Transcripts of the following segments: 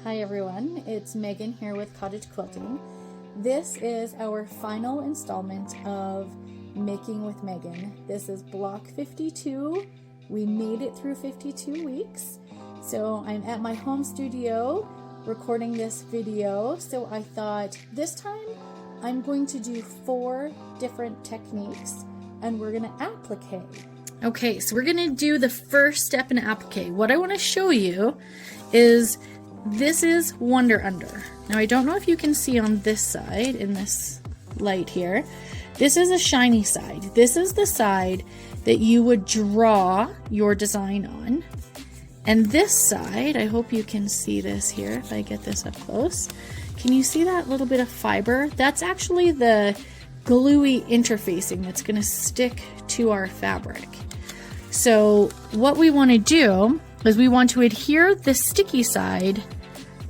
Hi everyone, it's Megan here with Cottage Quilting. This is our final installment of Making with Megan. This is block 52. We made it through 52 weeks. So I'm at my home studio recording this video. So I thought this time I'm going to do 4 different techniques and we're going to applique. Okay, so we're going to do the first step in applique. What I want to show you is this is Wonder Under. Now I don't know if you can see on this side in this light here. This is a shiny side. This is the side that you would draw your design on. And this side, I hope you can see this here if I get this up close. Can you see that little bit of fiber? That's actually the gluey interfacing that's going to stick to our fabric. So what we want to do is we want to adhere the sticky side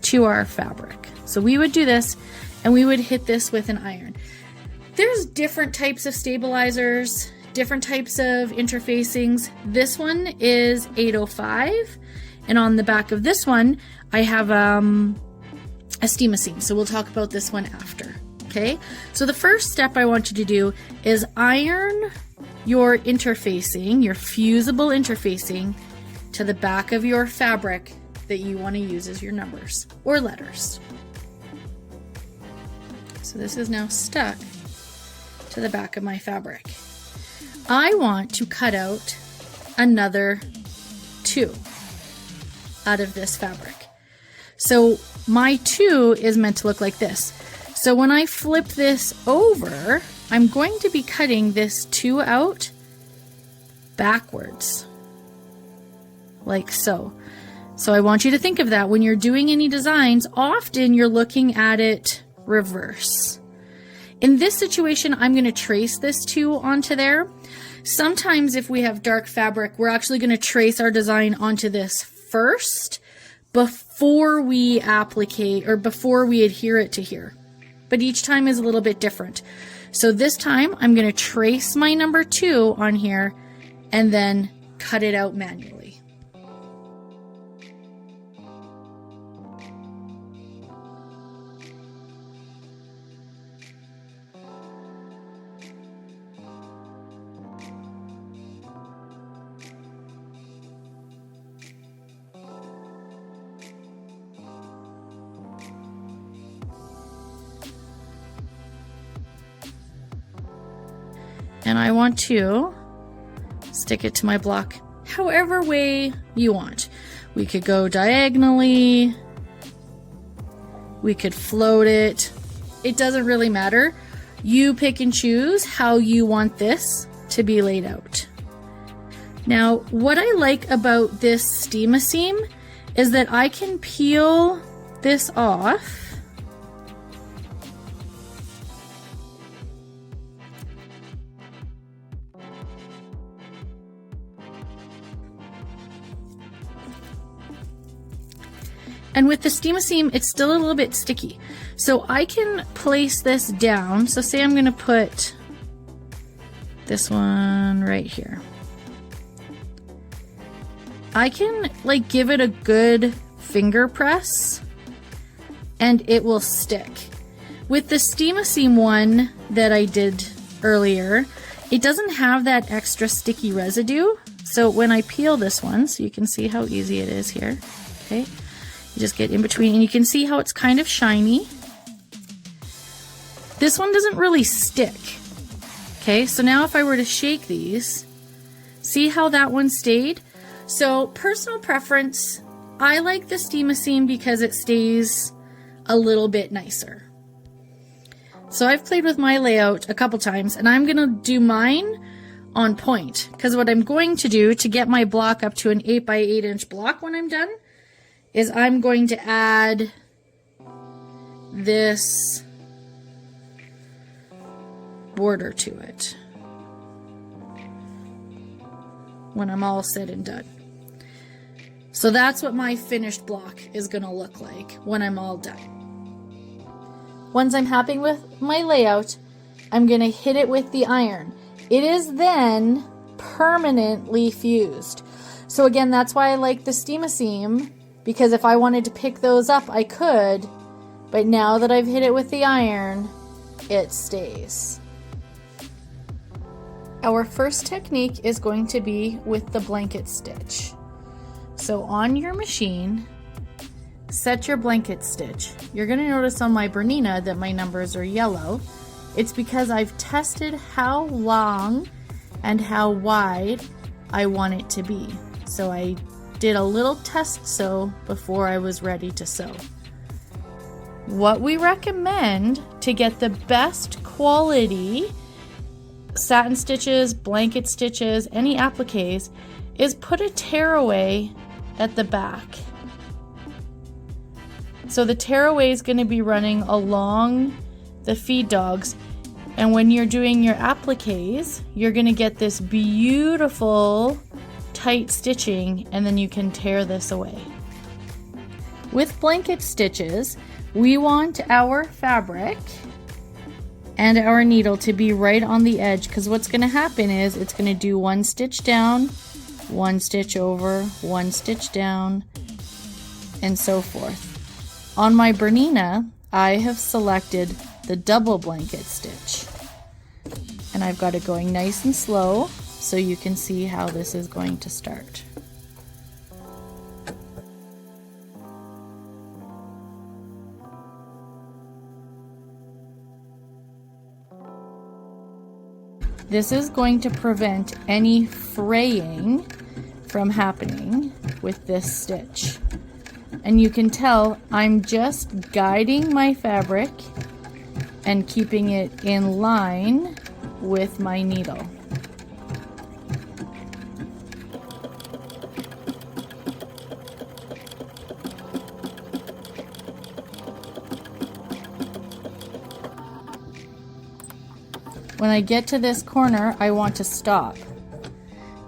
to our fabric. So we would do this and we would hit this with an iron. There's different types of stabilizers, different types of interfacings. This one is 805 and on the back of this one I have a steam seam. So we'll talk about this one after. Okay, so the first step I want you to do is iron your interfacing, your fusible interfacing to the back of your fabric that you want to use as your numbers or letters. So this is now stuck to the back of my fabric. I want to cut out another 2 out of this fabric. So my 2 is meant to look like this. So when I flip this over, I'm going to be cutting this 2 out backwards, like so. So I want you to think of that when you're doing any designs. Often you're looking at it reverse. In this situation, I'm going to trace this 2 onto there. Sometimes if we have dark fabric, we're actually going to trace our design onto this first before we applique or before we adhere it to here. But each time is a little bit different. So this time I'm going to trace my number 2 on here and then cut it out manually. And I want to stick it to my block however way you want. We could go diagonally, we could float it. It doesn't really matter. You pick and choose how you want this to be laid out. Now, what I like about this steam seam is that I can peel this off . And with the steam seam, it's still a little bit sticky. So I can place this down. So say I'm going to put this one right here. I can like give it a good finger press and it will stick. With the steam seam one that I did earlier, it doesn't have that extra sticky residue. So when I peel this one, so you can see how easy it is here, okay? You just get in between and you can see how it's kind of shiny. This one doesn't really stick. Okay, so now if I were to shake these, see how that one stayed? So personal preference, I like the steam seam because it stays a little bit nicer. So I've played with my layout a couple times and I'm gonna do mine on point because what I'm going to do to get my block up to an 8 by 8 inch block when I'm done is I'm going to add this border to it when I'm all said and done. So that's what my finished block is going to look like when I'm all done. Once I'm happy with my layout, I'm going to hit it with the iron. It is then permanently fused. So again, that's why I like the steam seam because if I wanted to pick those up, I could, but now that I've hit it with the iron, it stays. Our first technique is going to be with the blanket stitch. So on your machine, set your blanket stitch. You're going to notice on my Bernina that my numbers are yellow. It's because I've tested how long and how wide I want it to be. So I did a little test sew before I was ready to sew. What we recommend to get the best quality satin stitches, blanket stitches, any appliques, is put a tearaway at the back. So the tearaway is going to be running along the feed dogs, and when you're doing your appliques, you're going to get this beautiful tight stitching, and then you can tear this away. With blanket stitches, we want our fabric and our needle to be right on the edge, because what's going to happen is it's going to do one stitch down, one stitch over, one stitch down, and so forth. On my Bernina, I have selected the double blanket stitch, and I've got it going nice and slow so you can see how this is going to start. This is going to prevent any fraying from happening with this stitch. And you can tell I'm just guiding my fabric and keeping it in line with my needle. When I get to this corner, I want to stop,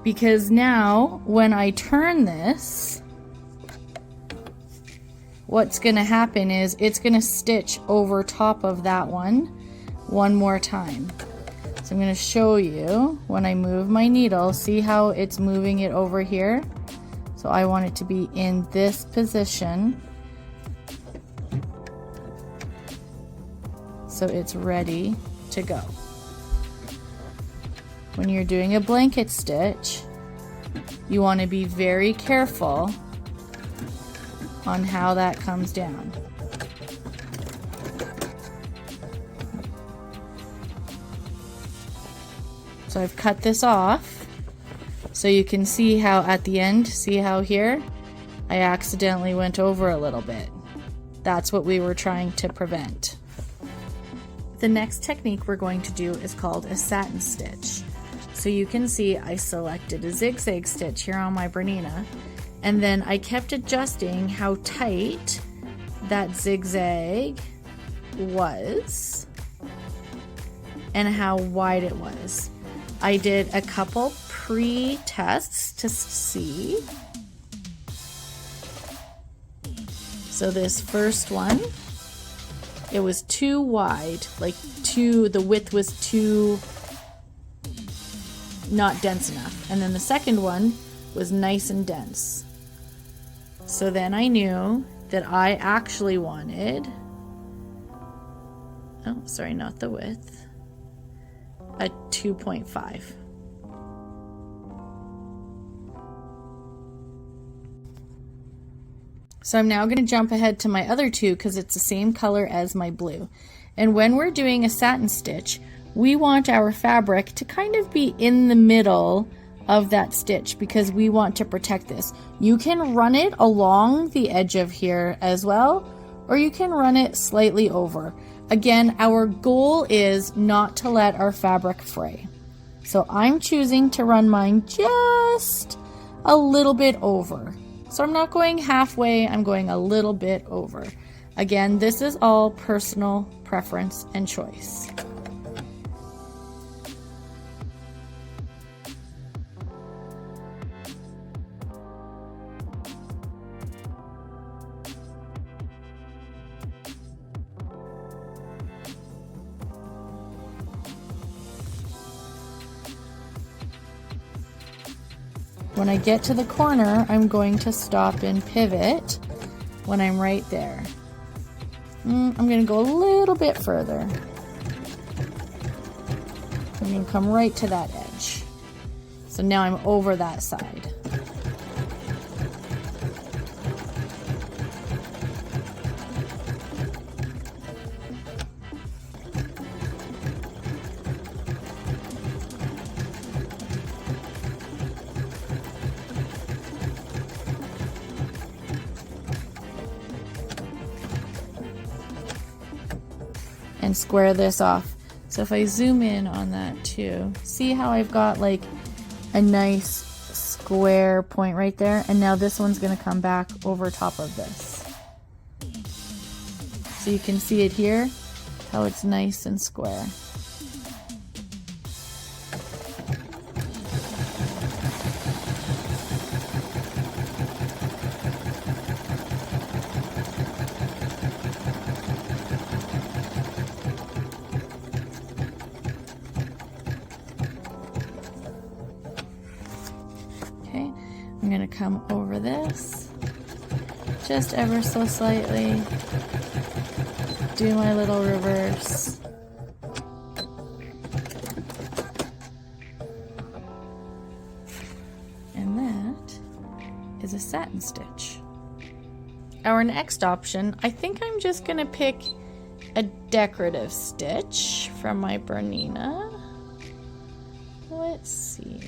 because now when I turn this, what's going to happen is it's going to stitch over top of that one more time. So I'm going to show you when I move my needle. See how it's moving it over here? So I want it to be in this position, so it's ready to go. When you're doing a blanket stitch, you want to be very careful on how that comes down. So I've cut this off so you can see how at the end, see how here I accidentally went over a little bit. That's what we were trying to prevent. The next technique we're going to do is called a satin stitch. So you can see I selected a zigzag stitch here on my Bernina, and then I kept adjusting how tight that zigzag was and how wide it was. I did a couple pre-tests to see. So this first one, it was too wide, the width was too not dense enough. And then the second one was nice and dense. So then I knew that I actually wanted, oh, sorry, not the width, a 2.5. So I'm now going to jump ahead to my other two because it's the same color as my blue. And when we're doing a satin stitch, we want our fabric to kind of be in the middle of that stitch because we want to protect this. You can run it along the edge of here as well, or you can run it slightly over. Again, our goal is not to let our fabric fray. So I'm choosing to run mine just a little bit over. So I'm not going halfway, I'm going a little bit over. Again, this is all personal preference and choice. When I get to the corner, I'm going to stop and pivot when I'm right there. I'm going to go a little bit further. I'm going to come right to that edge. So now I'm over that side. And square this off. So if I zoom in on that too, see how I've got like a nice square point right there, and now this one's going to come back over top of this. So you can see it here, how it's nice and square. I'm going to come over this just ever so slightly, do my little reverse, and that is a satin stitch. Our next option, I think I'm just going to pick a decorative stitch from my Bernina. Let's see.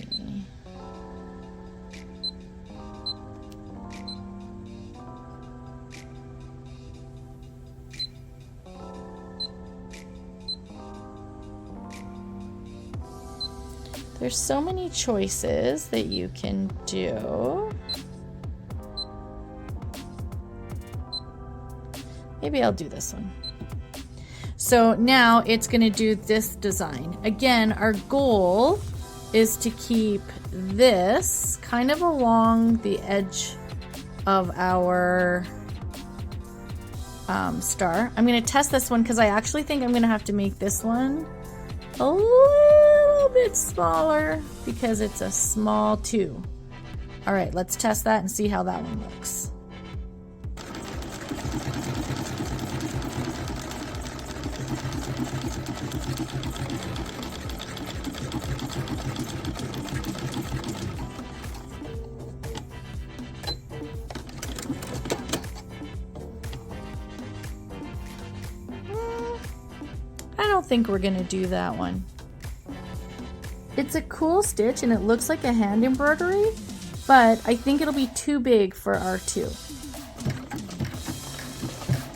There's so many choices that you can do. Maybe I'll do this one. So now it's going to do this design. Again, our goal is to keep this kind of along the edge of our star. I'm going to test this one because I actually think I'm going to have to make this one a little bit smaller because it's a small 2. All right, let's test that and see how that one looks. I don't think we're gonna do that one. It's a cool stitch and it looks like a hand embroidery, but I think it'll be too big for our 2.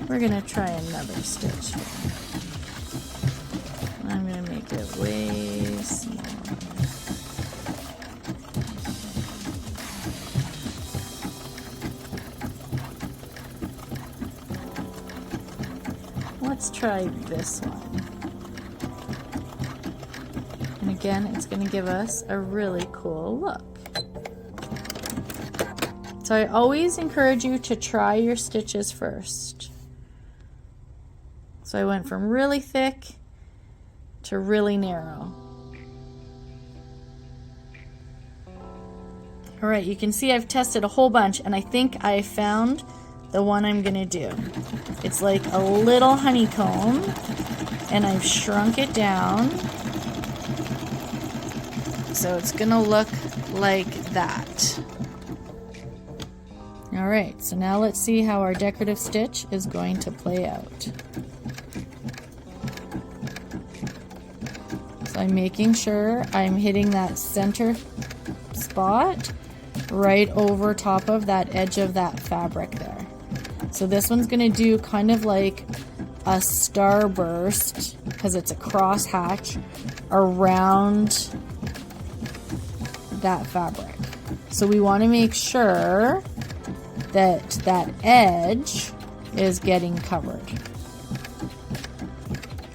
We're gonna try another stitch here. I'm gonna make it way smaller. Let's try this one. And again, it's going to give us a really cool look. So I always encourage you to try your stitches first. So I went from really thick to really narrow. All right, you can see I've tested a whole bunch and I think I found the one I'm gonna do. It's like a little honeycomb and I've shrunk it down. So it's gonna look like that. All right, so now let's see how our decorative stitch is going to play out. So I'm making sure I'm hitting that center spot right over top of that edge of that fabric there. So this one's gonna do kind of like a starburst because it's a cross hatch around that fabric. So we want to make sure that that edge is getting covered.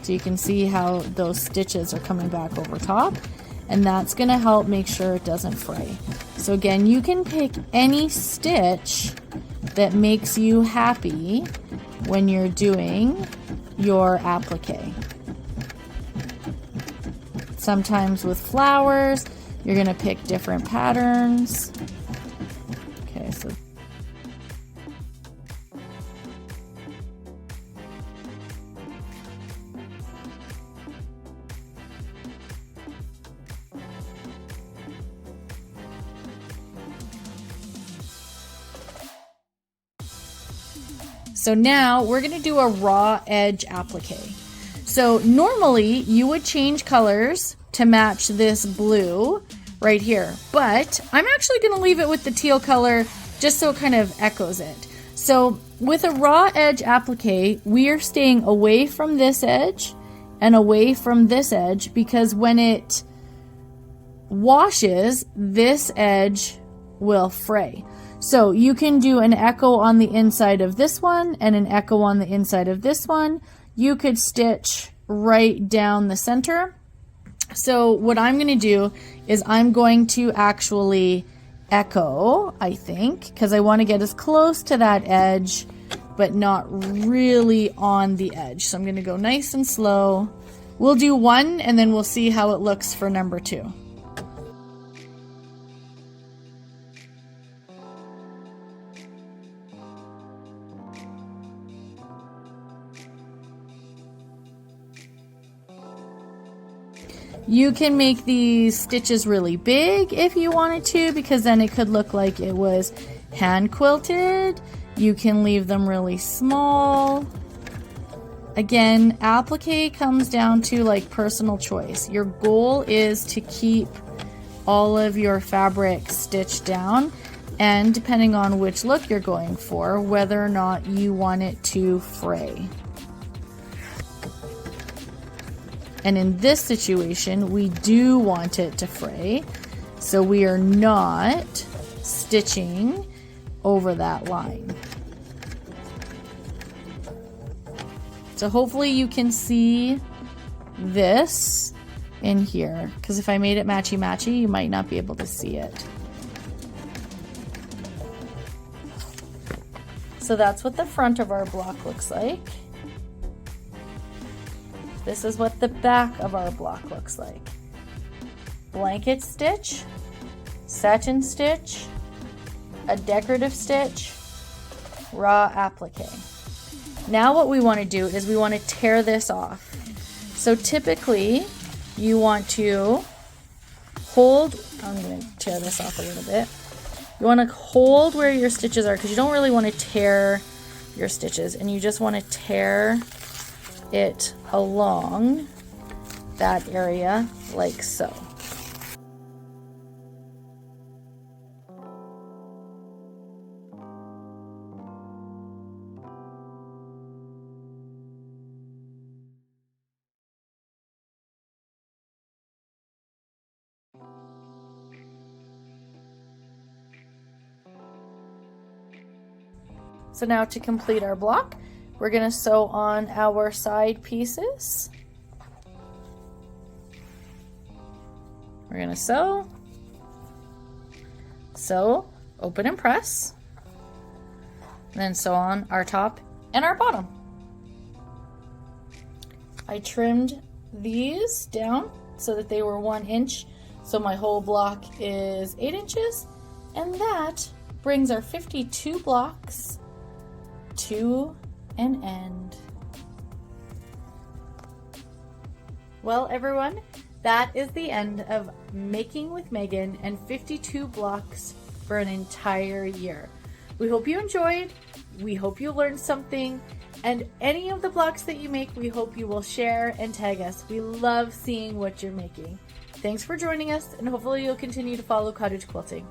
So you can see how those stitches are coming back over top, and that's going to help make sure it doesn't fray. So again, you can pick any stitch that makes you happy when you're doing your applique. Sometimes with flowers, you're going to pick different patterns. Okay, so So now we're going to do a raw edge applique. So normally you would change colors to match this blue right here, but I'm actually going to leave it with the teal color just so it kind of echoes it. So with a raw edge applique, we are staying away from this edge and away from this edge, because when it washes, this edge will fray. So you can do an echo on the inside of this one and an echo on the inside of this one. You could stitch right down the center. So what I'm going to do is I'm going to actually echo, I think, because I want to get as close to that edge, but not really on the edge. So I'm going to go nice and slow. We'll do one and then we'll see how it looks for number 2. You can make these stitches really big if you wanted to, because then it could look like it was hand quilted. You can leave them really small. Again, applique comes down to like personal choice. Your goal is to keep all of your fabric stitched down, and depending on which look you're going for, whether or not you want it to fray. And in this situation, we do want it to fray, so we are not stitching over that line. So hopefully you can see this in here, because if I made it matchy-matchy, you might not be able to see it. So that's what the front of our block looks like. This is what the back of our block looks like. Blanket stitch, satin stitch, a decorative stitch, raw applique. Now what we want to do is we want to tear this off. So typically you want to hold, I'm going to tear this off a little bit. You want to hold where your stitches are, because you don't really want to tear your stitches, and you just want to tear it along that area like so. So now to complete our block, we're going to sew on our side pieces. We're going to sew, open and press, and then sew on our top and our bottom. I trimmed these down so that they were 1 inch, so my whole block is 8 inches, and that brings our 52 blocks to an end. Well, everyone, that is the end of Making with Meagan and 52 blocks for an entire year. We hope you enjoyed. We hope you learned something. And any of the blocks that you make, we hope you will share and tag us. We love seeing what you're making. Thanks for joining us, and hopefully you'll continue to follow cottage quilting.